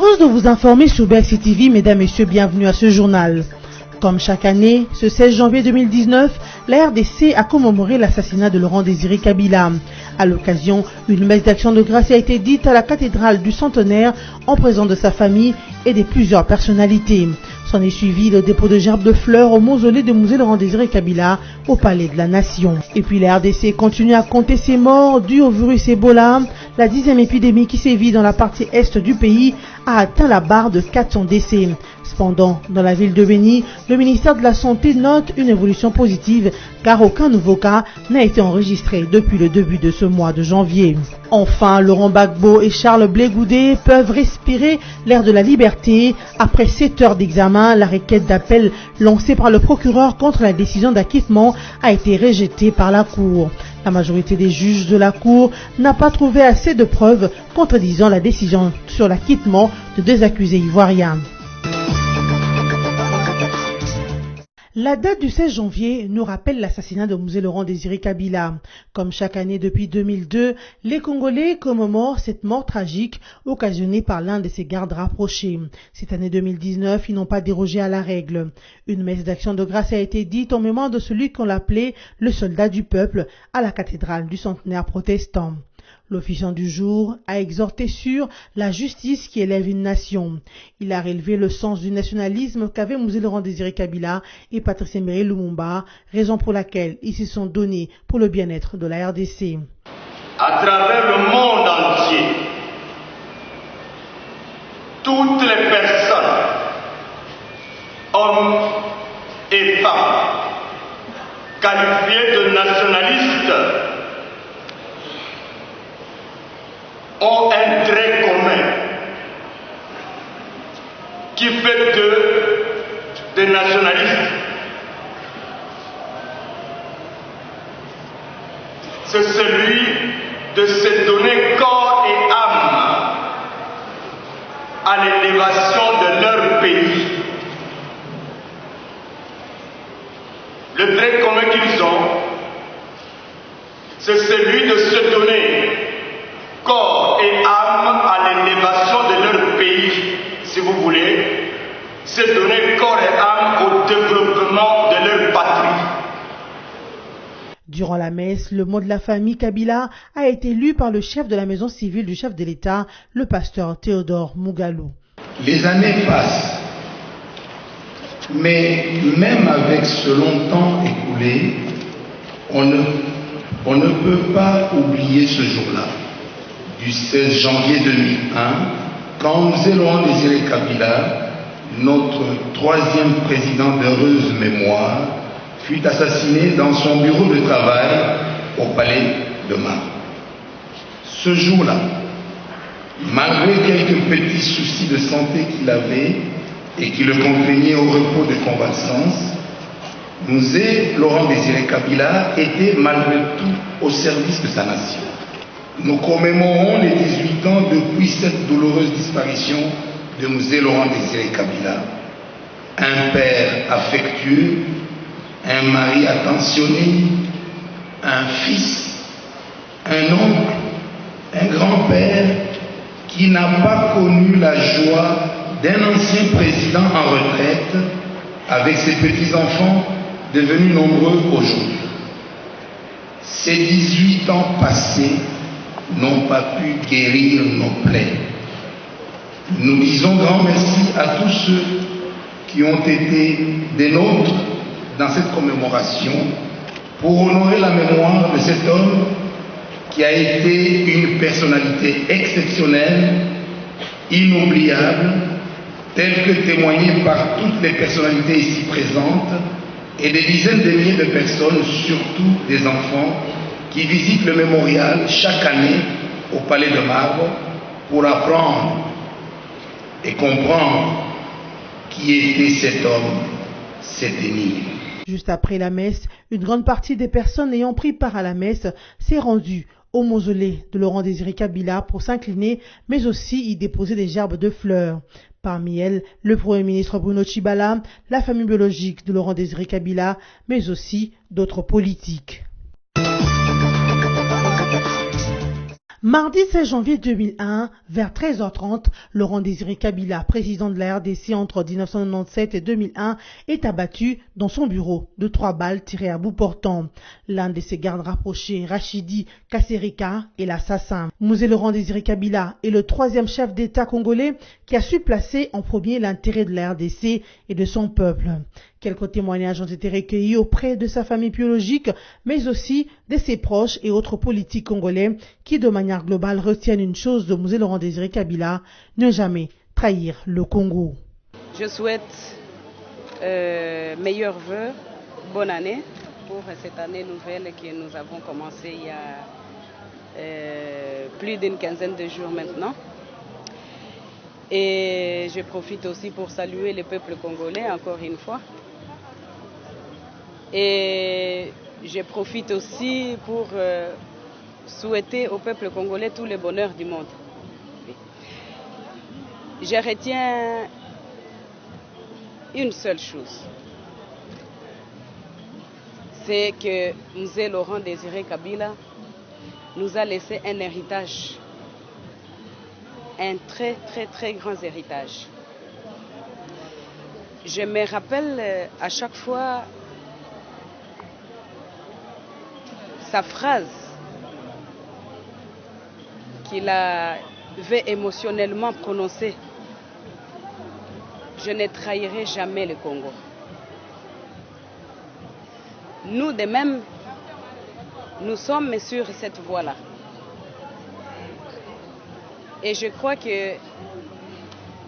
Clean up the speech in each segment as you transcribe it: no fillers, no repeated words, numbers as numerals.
heureuse de vous informer sur BRC TV, mesdames, messieurs, bienvenue à ce journal. Comme chaque année, ce 16 janvier 2019, la RDC a commémoré l'assassinat de Laurent Désiré Kabila. À l'occasion, une messe d'action de grâce a été dite à la cathédrale du Centenaire en présence de sa famille et de plusieurs personnalités. S'en est suivi le dépôt de gerbes de fleurs au mausolée de musée Laurent Désiré Kabila au Palais de la Nation. Et puis la RDC continue à compter ses morts dus au virus Ebola. La 10e épidémie qui sévit dans la partie est du pays a atteint la barre de 400 décès. Cependant, dans la ville de Beni, le ministère de la Santé note une évolution positive car aucun nouveau cas n'a été enregistré depuis le début de ce mois de janvier. Enfin, Laurent Gbagbo et Charles Blé Goudé peuvent respirer l'air de la liberté. Après 7 heures d'examen, la requête d'appel lancée par le procureur contre la décision d'acquittement a été rejetée par la Cour. La majorité des juges de la Cour n'a pas trouvé assez de preuves contredisant la décision sur l'acquittement de 2 accusés ivoiriens. La date du 16 janvier nous rappelle l'assassinat de Mzee Laurent Désiré Kabila. Comme chaque année depuis 2002, les Congolais commémorent cette mort tragique occasionnée par l'un de ses gardes rapprochés. Cette année 2019, ils n'ont pas dérogé à la règle. Une messe d'action de grâce a été dite en mémoire de celui qu'on l'appelait le soldat du peuple à la cathédrale du Centenaire protestant. L'officiant du jour a exhorté sur la justice qui élève une nation. Il a relevé le sens du nationalisme qu'avaient Mzee Laurent Désiré Kabila et Patrice Emery Lumumba, raison pour laquelle ils se sont donnés pour le bien-être de la RDC. À travers le monde entier, toutes les personnes, hommes et femmes, qualifiées de nationalistes, ont un trait commun qui fait d'eux des nationalistes. C'est celui de se donner corps et âme à l'élévation de leur pays. Le trait commun qu'ils ont, c'est celui de se donner corps et âme à l'élévation de leur pays, si vous voulez, se donner corps et âme au développement de leur patrie. Durant la messe, le mot de la famille Kabila a été lu par le chef de la maison civile du chef de l'État, le pasteur Théodore Mougalou. Les années passent, mais même avec ce long temps écoulé, on ne peut pas oublier ce jour-là, du 16 janvier 2001, quand Mzee Laurent Désiré Kabila, notre 3e président d'heureuse mémoire, fut assassiné dans son bureau de travail au Palais de Marbre. Ce jour-là, malgré quelques petits soucis de santé qu'il avait et qui le contraignaient au repos de convalescence, Mzee Laurent Désiré Kabila était malgré tout au service de sa nation. Nous commémorons les 18 ans depuis cette douloureuse disparition de Mzee Laurent Désiré Kabila, un père affectueux, un mari attentionné, un fils, un oncle, un grand-père qui n'a pas connu la joie d'un ancien président en retraite avec ses petits-enfants devenus nombreux aujourd'hui. Ces 18 ans passés n'ont pas pu guérir nos plaies. Nous disons grand merci à tous ceux qui ont été des nôtres dans cette commémoration pour honorer la mémoire de cet homme qui a été une personnalité exceptionnelle, inoubliable, telle que témoignée par toutes les personnalités ici présentes et des dizaines de milliers de personnes, surtout des enfants, qui visitent le mémorial chaque année au Palais de Marbre pour apprendre et comprendre qui était cet homme, cet énigme. Juste après la messe, une grande partie des personnes ayant pris part à la messe s'est rendue au mausolée de Laurent Désiré Kabila pour s'incliner, mais aussi y déposer des gerbes de fleurs. Parmi elles, le Premier ministre Bruno Tshibala, la famille biologique de Laurent Désiré Kabila, mais aussi d'autres politiques. Mardi 16 janvier 2001, vers 13h30, Laurent Désiré Kabila, président de la RDC entre 1997 et 2001, est abattu dans son bureau de 3 balles tirées à bout portant. L'un de ses gardes rapprochés, Rachidi Kasserika, est l'assassin. Mouzé Laurent Désiré Kabila est le 3e chef d'État congolais qui a su placer en premier l'intérêt de la RDC et de son peuple. Quelques témoignages ont été recueillis auprès de sa famille biologique, mais aussi de ses proches et autres politiques congolais qui, de manière globale, retiennent une chose de Mouzé Laurent Désiré Kabila, ne jamais trahir le Congo. Je souhaite meilleurs vœux, bonne année pour cette année nouvelle que nous avons commencé il y a plus d'une quinzaine de jours maintenant. Et je profite aussi pour saluer le peuple congolais encore une fois. Et je profite aussi pour souhaiter au peuple congolais tout le bonheur du monde. Je retiens une seule chose. C'est que Mouzé Laurent Désiré Kabila nous a laissé un héritage. Un très très très grand héritage. Je me rappelle à chaque fois sa phrase qu'il avait émotionnellement prononcée. Je ne trahirai jamais le Congo. Nous de même, nous sommes sur cette voie-là. Et je crois que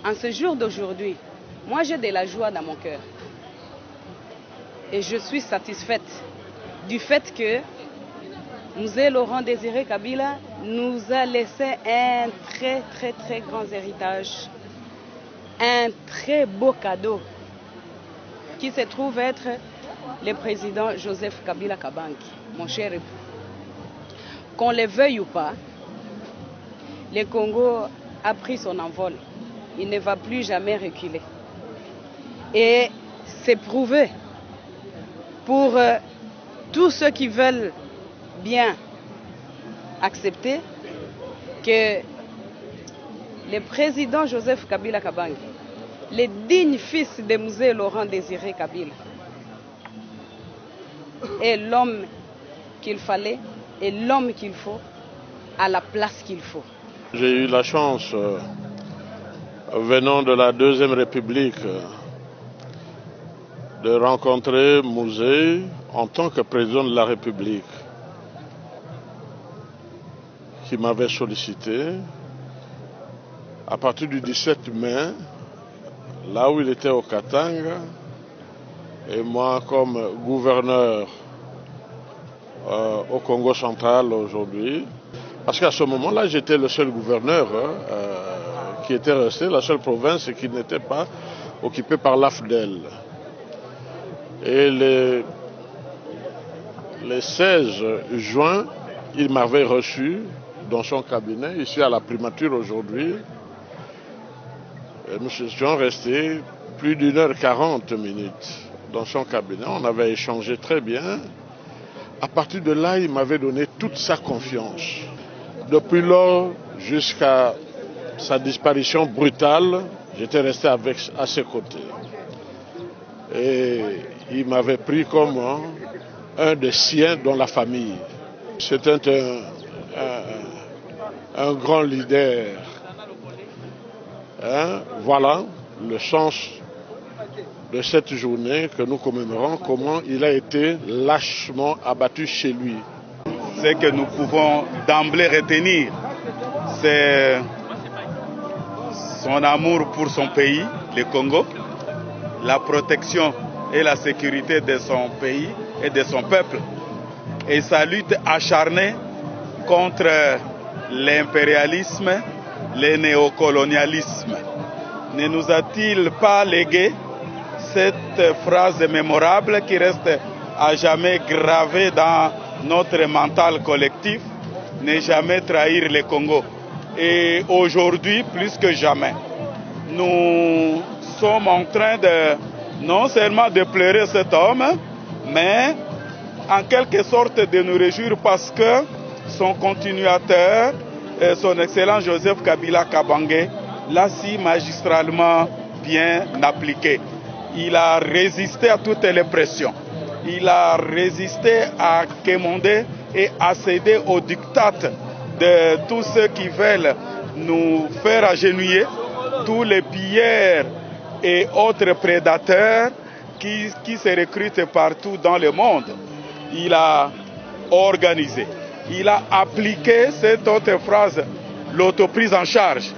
en ce jour d'aujourd'hui, moi j'ai de la joie dans mon cœur. Et je suis satisfaite du fait que Mouzé Laurent Désiré Kabila nous a laissé un très très très grand héritage, un très beau cadeau qui se trouve être le président Joseph Kabila Kabange, mon cher époux. Qu'on le veuille ou pas, le Congo a pris son envol. Il ne va plus jamais reculer. Et c'est prouvé pour tous ceux qui veulent bien accepter que le président Joseph Kabila Kabange, le digne fils de Mouzé Laurent Désiré Kabila, est l'homme qu'il fallait et l'homme qu'il faut à la place qu'il faut. J'ai eu la chance, venant de la Deuxième République, de rencontrer Mouzé en tant que président de la République, qui m'avait sollicité à partir du 17 mai, là où il était au Katanga, et moi comme gouverneur au Congo central aujourd'hui. Parce qu'à ce moment-là, j'étais le seul gouverneur qui était resté, la seule province qui n'était pas occupée par l'AFDEL. Et le 16 juin, il m'avait reçu dans son cabinet, ici à la primature aujourd'hui. Et nous étions restés plus d'1h40 dans son cabinet. On avait échangé très bien. À partir de là, il m'avait donné toute sa confiance. Depuis lors, jusqu'à sa disparition brutale, j'étais resté à ses côtés. Et il m'avait pris comme un des siens dans la famille. C'était un grand leader. Voilà le sens de cette journée que nous commémorons, comment il a été lâchement abattu chez lui. Ce que nous pouvons d'emblée retenir, c'est son amour pour son pays, le Congo, la protection et la sécurité de son pays et de son peuple, et sa lutte acharnée contre l'impérialisme, le néocolonialisme. Ne nous a-t-il pas légué cette phrase mémorable qui reste à jamais gravée dans notre mental collectif, ne jamais trahir le Congo. Et aujourd'hui, plus que jamais, nous sommes en train de, non seulement de pleurer cet homme, mais en quelque sorte de nous réjouir parce que son continuateur, son Excellence Joseph Kabila Kabange l'a si magistralement bien appliqué. Il a résisté à toutes les pressions. Il a résisté à quémander et à céder aux diktats de tous ceux qui veulent nous faire agenouiller, tous les pilleurs et autres prédateurs qui se recrutent partout dans le monde. Il a organisé, il a appliqué cette autre phrase, l'autoprise en charge.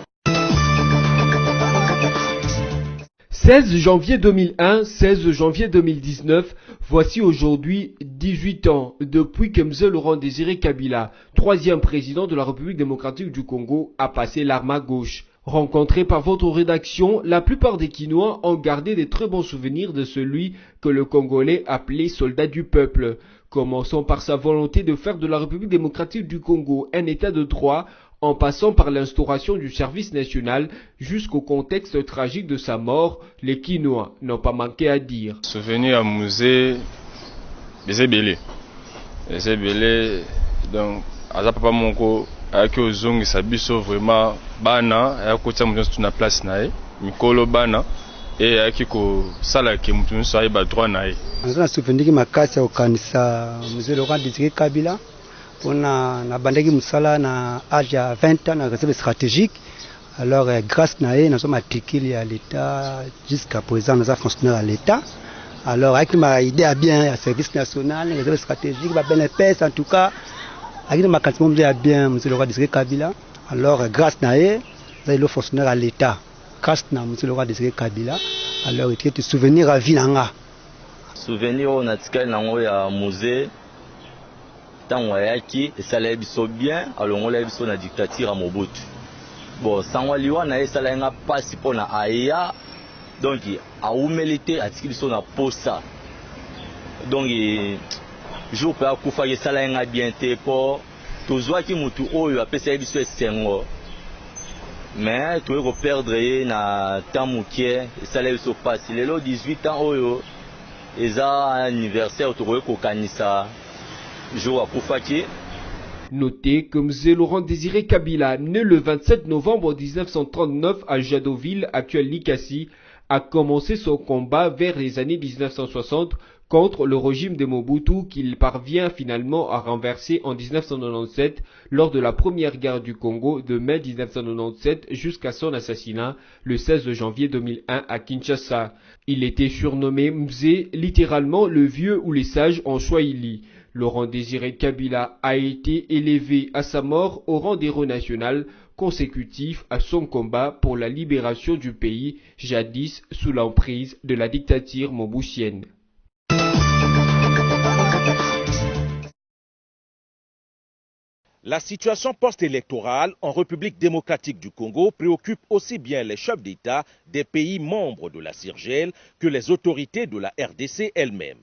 16 janvier 2001, 16 janvier 2019, voici aujourd'hui 18 ans depuis que M. Laurent Désiré Kabila, troisième président de la République démocratique du Congo, a passé l'arme à gauche. Rencontrés par votre rédaction, la plupart des Kinois ont gardé des très bons souvenirs de celui que le Congolais appelait soldat du peuple. Commençons par sa volonté de faire de la République démocratique du Congo un état de droit, en passant par l'instauration du service national jusqu'au contexte tragique de sa mort, les Kinois n'ont pas manqué à dire. Souvenir à musée des Ébélés. Les Ébélés, donc, à Papa Monko, avec Ozong et Sabiso, vraiment, Bana, et à côté de la place, Mikolo Bana, et avec Sala qui est sur le droit. Je me souviens que ma casse au Kanisa, M. Laurent Désiré Kabila. On a bandé Moussala à l'âge de 20 ans, dans réserve stratégique. Alors, grâce à nous sommes matriculés à l'État, jusqu'à présent, nous avons fonctionné à l'État. Alors, avec ma idée à bien, le service national, la réserve stratégique, la BNPS, en tout cas, avec ma quantité à bien, M. Laurent Désiré Kabila. Alors, grâce à nous avons fonctionné à l'État. Grâce à M. Laurent Désiré Kabila. Alors, il y a des souvenirs à Vilanga. Souvenirs, on a tika un musée. Tant on a qui ça l'a biso bien alors on l'a biso na dictature à Mobutu bon sans waliwa na ça l'a pas si pour na aya donc a humilité à ce biso na posa donc je peux akufa que ça l'a bien té pour tozwa ki mutu oyo apesa biso esengo mais tu veux perdre na temps mukie ça l'a biso passe le 18 ans oyo eza anniversaire tu veux ko kanisa. Notez que M. Laurent Désiré Kabila, né le 27 novembre 1939 à Jadoville, actuel Likasi, a commencé son combat vers les années 1960 contre le régime de Mobutu qu'il parvient finalement à renverser en 1997 lors de la première guerre du Congo de mai 1997 jusqu'à son assassinat le 16 janvier 2001 à Kinshasa. Il était surnommé Mzee, littéralement le vieux ou les sages en Swahili. Laurent Désiré Kabila a été élevé à sa mort au rang d'héros national consécutif à son combat pour la libération du pays, jadis sous l'emprise de la dictature mobutienne. La situation post-électorale en République démocratique du Congo préoccupe aussi bien les chefs d'État des pays membres de la CIRGL que les autorités de la RDC elles-mêmes.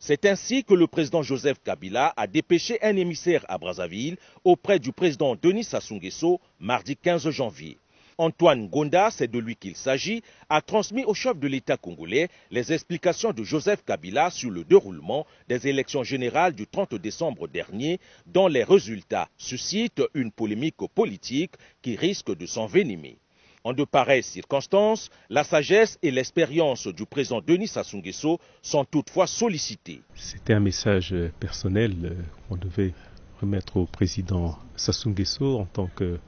C'est ainsi que le président Joseph Kabila a dépêché un émissaire à Brazzaville auprès du président Denis Sassou Nguesso mardi 15 janvier. Antoine Gonda, c'est de lui qu'il s'agit, a transmis au chef de l'État congolais les explications de Joseph Kabila sur le déroulement des élections générales du 30 décembre dernier, dont les résultats suscitent une polémique politique qui risque de s'envenimer. En de pareilles circonstances, la sagesse et l'expérience du président Denis Sassou Nguesso sont toutefois sollicitées. C'était un message personnel qu'on devait remettre au président Sassou Nguesso en tant que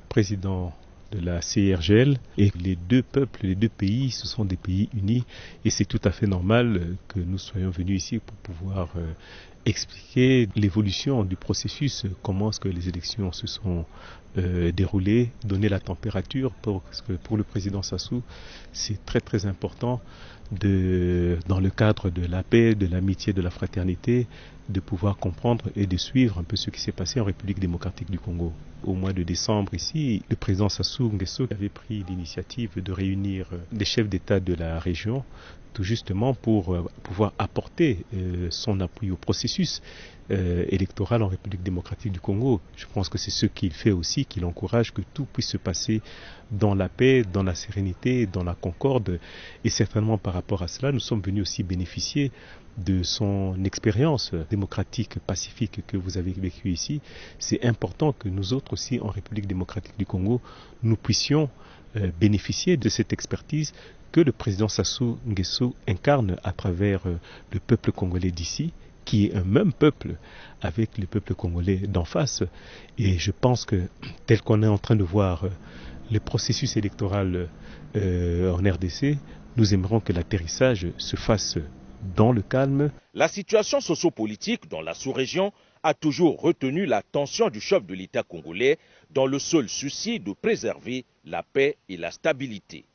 président de la CIRGL. Et les deux peuples, les deux pays, ce sont des pays unis et c'est tout à fait normal que nous soyons venus ici pour pouvoir expliquer l'évolution du processus, comment est-ce que les élections se sont déroulées, donner la température, parce que pour le président Sassou, c'est très très important dans le cadre de la paix, de l'amitié, de la fraternité, de pouvoir comprendre et de suivre un peu ce qui s'est passé en République démocratique du Congo. Au mois de décembre ici, le président Sassou Nguesso avait pris l'initiative de réunir des chefs d'État de la région, tout justement pour pouvoir apporter son appui au processus électoral en République démocratique du Congo. Je pense que c'est ce qu'il fait aussi, qu'il encourage que tout puisse se passer dans la paix, dans la sérénité, dans la concorde. Et certainement par rapport à cela, nous sommes venus aussi bénéficier de son expérience démocratique, pacifique que vous avez vécue ici, c'est important que nous autres aussi, en République démocratique du Congo, nous puissions bénéficier de cette expertise que le président Sassou Nguesso incarne à travers le peuple congolais d'ici, qui est un même peuple avec le peuple congolais d'en face. Et je pense que, tel qu'on est en train de voir le processus électoral en RDC, nous aimerons que l'atterrissage se fasse dans le calme. La situation sociopolitique dans la sous-région a toujours retenu l'attention du chef de l'État congolais dans le seul souci de préserver la paix et la stabilité.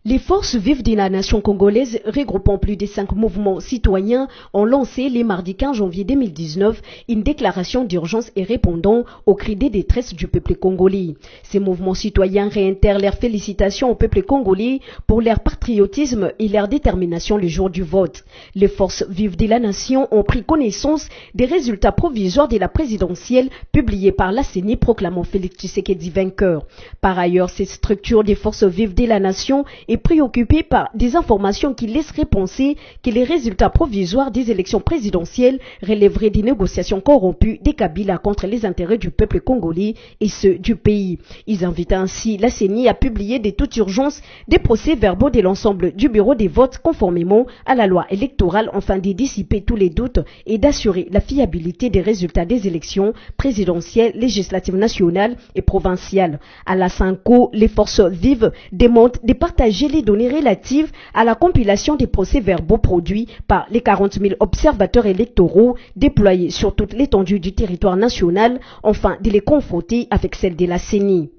Les forces vives de la nation congolaise, regroupant plus de 5 mouvements citoyens, ont lancé le mardi 15 janvier 2019 une déclaration d'urgence et répondant aux cris de détresse du peuple congolais. Ces mouvements citoyens réitèrent leurs félicitations au peuple congolais pour leur patriotisme et leur détermination le jour du vote. Les forces vives de la nation ont pris connaissance des résultats provisoires de la présidentielle publiés par la CENI proclamant Félix Tshisekedi vainqueur. Par ailleurs, cette structure des forces vives de la nation est préoccupé par des informations qui laisseraient penser que les résultats provisoires des élections présidentielles relèveraient des négociations corrompues des Kabila contre les intérêts du peuple congolais et ceux du pays. Ils invitent ainsi la CENI à publier de toute urgence des procès-verbaux de l'ensemble du bureau des votes conformément à la loi électorale afin de dissiper tous les doutes et d'assurer la fiabilité des résultats des élections présidentielles, législatives nationales et provinciales. À la Sanko, les forces vives demandent de partager les données relatives à la compilation des procès-verbaux produits par les 40 000 observateurs électoraux déployés sur toute l'étendue du territoire national, afin de les confronter avec celle de la CENI.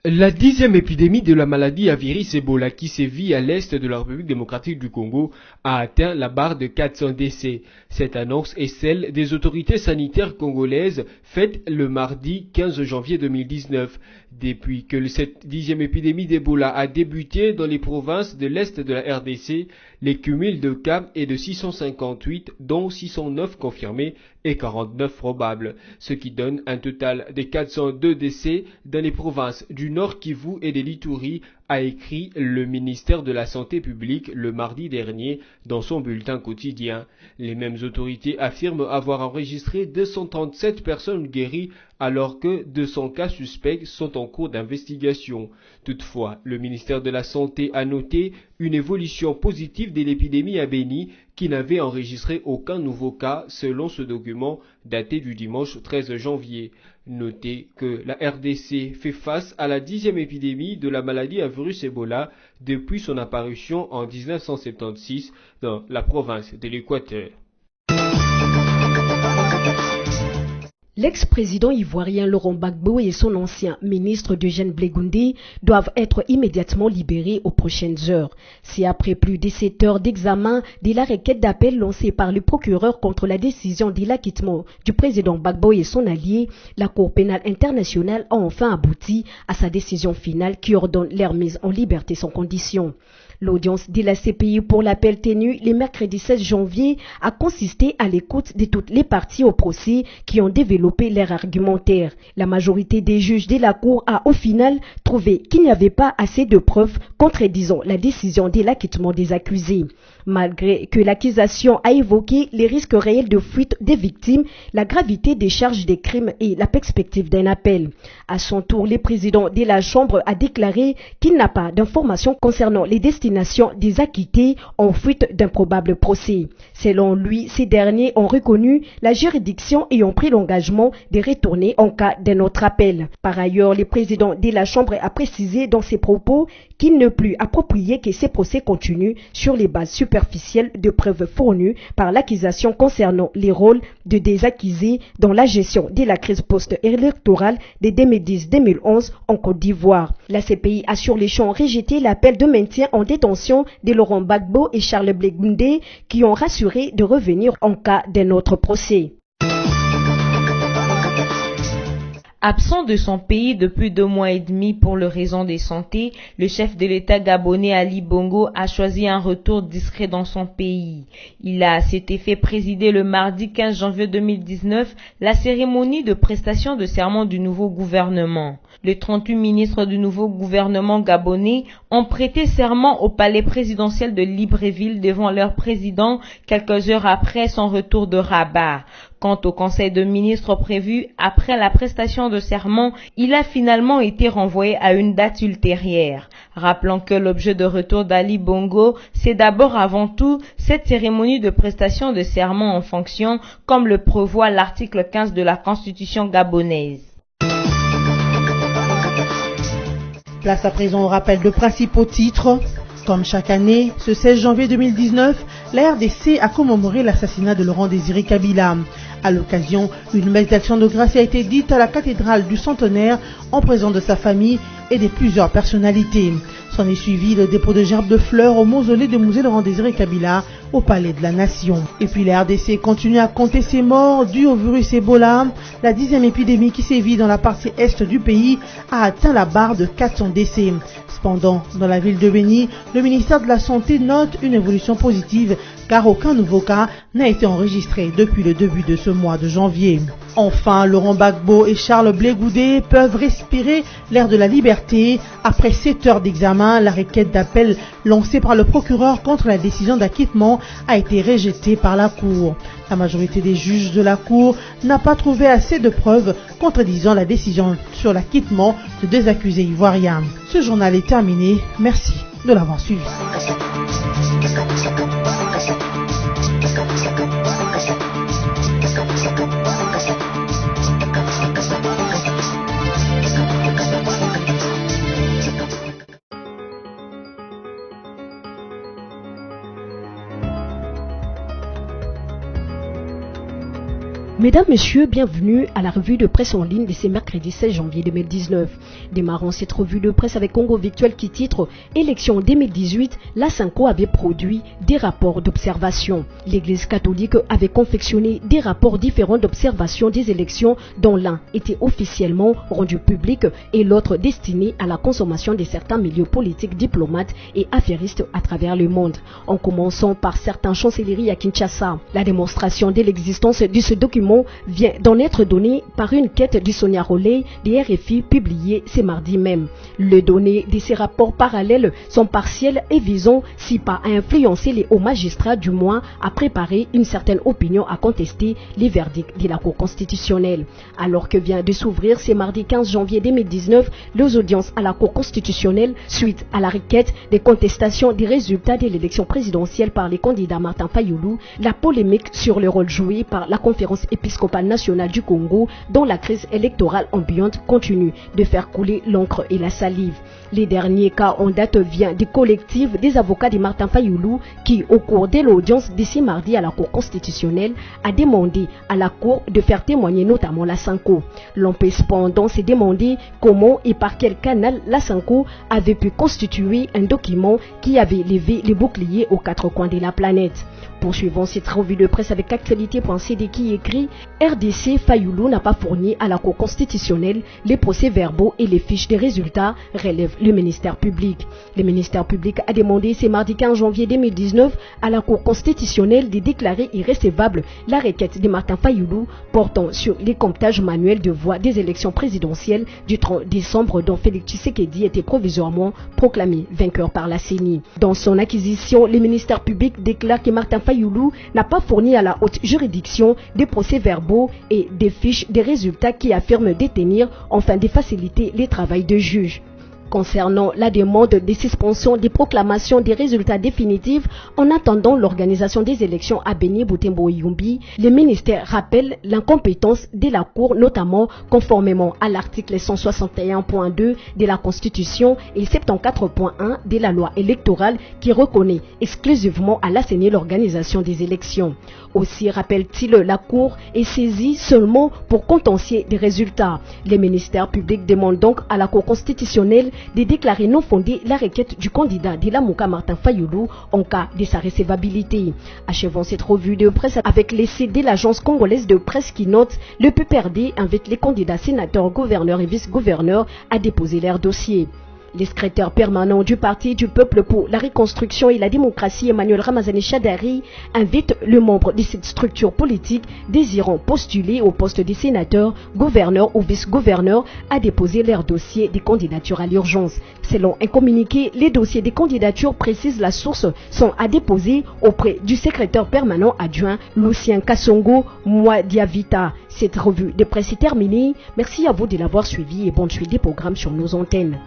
La 10e épidémie de la maladie à virus Ebola qui sévit à l'est de la République démocratique du Congo a atteint la barre de 400 décès. Cette annonce est celle des autorités sanitaires congolaises faite le mardi 15 janvier 2019. Depuis que cette 10e épidémie d'Ebola a débuté dans les provinces de l'est de la RDC, les cumuls de cas est de 658, dont 609 confirmés et 49 probables, ce qui donne un total de 402 décès dans les provinces du Nord Kivu et de l'Ituri, a écrit le ministère de la Santé publique le mardi dernier dans son bulletin quotidien. Les mêmes autorités affirment avoir enregistré 237 personnes guéries alors que 200 cas suspects sont en cours d'investigation. Toutefois, le ministère de la Santé a noté une évolution positive de l'épidémie à Béni qui n'avait enregistré aucun nouveau cas selon ce document daté du dimanche 13 janvier. Notez que la RDC fait face à la 10e épidémie de la maladie à virus Ebola depuis son apparition en 1976 dans la province de l'Équateur. L'ex-président ivoirien Laurent Gbagbo et son ancien ministre Eugène Blegoundé doivent être immédiatement libérés aux prochaines heures. C'est après plus de 7 heures d'examen de la requête d'appel lancée par le procureur contre la décision de l'acquittement du président Gbagbo et son allié, la Cour pénale internationale a enfin abouti à sa décision finale qui ordonne leur mise en liberté sans condition. L'audience de la CPI pour l'appel tenu le mercredi 16 janvier a consisté à l'écoute de toutes les parties au procès qui ont développé leur argumentaire. La majorité des juges de la Cour a au final trouvé qu'il n'y avait pas assez de preuves contredisant la décision de l'acquittement des accusés. Malgré que l'accusation a évoqué les risques réels de fuite des victimes, la gravité des charges des crimes et la perspective d'un appel. À son tour, le président de la Chambre a déclaré qu'il n'a pas d'informations concernant les destinations des acquittés en fuite d'un probable procès. Selon lui, ces derniers ont reconnu la juridiction et ont pris l'engagement de retourner en cas d'un autre appel. Par ailleurs, le président de la Chambre a précisé dans ses propos qu'il n'est plus approprié que ces procès continuent sur les bases superficielles de preuves fournies par l'accusation concernant les rôles de des accusés dans la gestion de la crise post-électorale de 2010-2011 en Côte d'Ivoire. La CPI a sur les champs rejeté l'appel de maintien en détention de Laurent Gbagbo et Charles Blegoundé qui ont rassuré de revenir en cas d'un autre procès. Absent de son pays depuis 2 mois et demi pour le raison de santé, le chef de l'État gabonais Ali Bongo a choisi un retour discret dans son pays. Il a à cet effet présidé le mardi 15 janvier 2019 la cérémonie de prestation de serment du nouveau gouvernement. Les 38 ministres du nouveau gouvernement gabonais ont prêté serment au palais présidentiel de Libreville devant leur président quelques heures après son retour de Rabat. Quant au conseil de ministres prévu après la prestation de serment, il a finalement été renvoyé à une date ultérieure. Rappelons que l'objet de retour d'Ali Bongo, c'est d'abord avant tout cette cérémonie de prestation de serment en fonction, comme le prévoit l'article 15 de la Constitution gabonaise. Place à présent au rappel de principaux titres. Comme chaque année, ce 16 janvier 2019, la RDC a commémoré l'assassinat de Laurent Désiré Kabila. À l'occasion, une messe d'action de grâce a été dite à la cathédrale du Centenaire en présence de sa famille et de plusieurs personnalités. S'en est suivi le dépôt de gerbes de fleurs au mausolée de musée Laurent Désiré Kabila au Palais de la Nation. Et puis la RDC continue à compter ses morts dus au virus Ebola. La 10e épidémie qui sévit dans la partie est du pays a atteint la barre de 400 décès. Cependant, dans la ville de Beni, le ministère de la Santé note une évolution positive car aucun nouveau cas n'a été enregistré depuis le début de ce mois de janvier. Enfin, Laurent Gbagbo et Charles Blé Goudé peuvent respirer l'air de la liberté. Après 7 heures d'examen, la requête d'appel lancée par le procureur contre la décision d'acquittement a été rejetée par la Cour. La majorité des juges de la Cour n'a pas trouvé assez de preuves contredisant la décision sur l'acquittement de 2 accusés ivoiriens. Ce journal est terminé. Merci de l'avoir suivi. Mesdames, Messieurs, bienvenue à la revue de presse en ligne de ce mercredi 16 janvier 2019. Démarrons cette revue de presse avec Congo Victuel qui titre « Élection 2018, la Sanko avait produit des rapports d'observation. L'Église catholique avait confectionné des rapports différents d'observation des élections dont l'un était officiellement rendu public et l'autre destiné à la consommation de certains milieux politiques, diplomates et affairistes à travers le monde. En commençant par certaines chancelleries à Kinshasa. La démonstration de l'existence de ce document vient d'en être donné par une quête du Sonia Roley des RFI publiée ce mardi même. Les données de ces rapports parallèles sont partielles et visant, si pas à influencer les hauts magistrats, du moins à préparer une certaine opinion à contester les verdicts de la Cour constitutionnelle. Alors que vient de s'ouvrir ce mardi 15 janvier 2019 les audiences à la Cour constitutionnelle suite à la requête des contestations des résultats de l'élection présidentielle par les candidats Martin Fayulu, la polémique sur le rôle joué par la conférence épiscopale nationale du Congo dont la crise électorale ambiante continue de faire couler l'encre et la salive. Les derniers cas en date viennent du collectif des avocats de Martin Fayulu qui, au cours de l'audience de ce mardi à la Cour constitutionnelle, a demandé à la Cour de faire témoigner notamment la Sanko. L'on peut cependant se demander comment et par quel canal la Sanko avait pu constituer un document qui avait levé les boucliers aux 4 coins de la planète. Poursuivons cette revue de presse avec actualité.cd qui écrit « RDC Fayulu n'a pas fourni à la Cour constitutionnelle les procès-verbaux et les fiches des résultats », relève le ministère public. Le ministère public a demandé ce mardi 15 janvier 2019 à la Cour constitutionnelle de déclarer irrecevable la requête de Martin Fayulu portant sur les comptages manuels de voix des élections présidentielles du 30 décembre dont Félix Tshisekedi était provisoirement proclamé vainqueur par la CENI. Dans son acquisition, le ministère public déclare que Martin Fayulu n'a pas fourni à la haute juridiction des procès-verbaux et des fiches des résultats qui affirment détenir afin de faciliter le travail de juge. Concernant la demande de suspension des proclamations des résultats définitifs en attendant l'organisation des élections à Beni, Butembo et Yumbi, le ministère rappelle l'incompétence de la Cour, notamment conformément à l'article 161.2 de la Constitution et 74.1 de la loi électorale qui reconnaît exclusivement à la CENI l'organisation des élections. Aussi rappelle-t-il, la Cour est saisie seulement pour contentieux des résultats. Le ministère public demande donc à la Cour constitutionnelle de déclarer non fondée la requête du candidat de la Mouka Martin Fayoulou en cas de sa recevabilité. Achevons cette revue de presse avec l'essai de l'agence congolaise de presse qui note le PPRD invite les candidats sénateurs, gouverneurs et vice-gouverneurs à déposer leur dossier. Le secrétaire permanent du Parti du Peuple pour la Reconstruction et la Démocratie, Emmanuel Ramazani Chadari, invite le membre de cette structure politique désirant postuler au poste de sénateur, gouverneur ou vice-gouverneur à déposer leur dossier de candidature à l'urgence. Selon un communiqué, les dossiers des candidatures précisent la source sont à déposer auprès du secrétaire permanent adjoint Lucien Kassongo Mwadiavita. Cette revue de presse est terminée. Merci à vous de l'avoir suivi et bonne suite des programmes sur nos antennes.